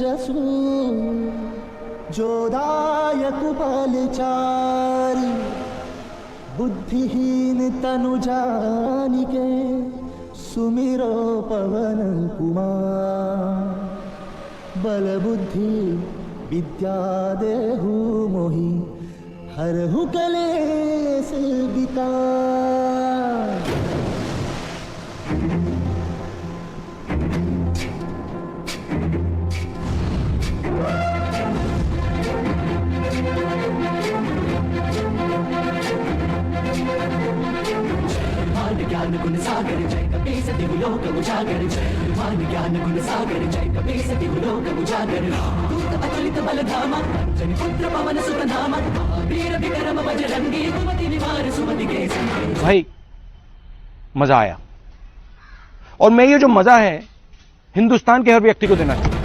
जसू जोदायक बलचारी बुद्धिहीन तनु जानिके सुमिरो पवन कुमार बल बुद्धि विद्या देहु मोहि हरहु कलेश विकार। ज्ञान गुण सागर जय कपीस दिवलोक उजागर जय मान ज्ञान गुण सागर जय कपीस दिवलोक उजागर दूत अतुलित बल धामा जन पुत्र पवन सुत नामा वीर विक्रम बजरंगी कुमति निवार सुमति के संग। भाई मजा आया और मैं ये जो मजा है हिंदुस्तान के हर व्यक्ति को देना चाहूंगा।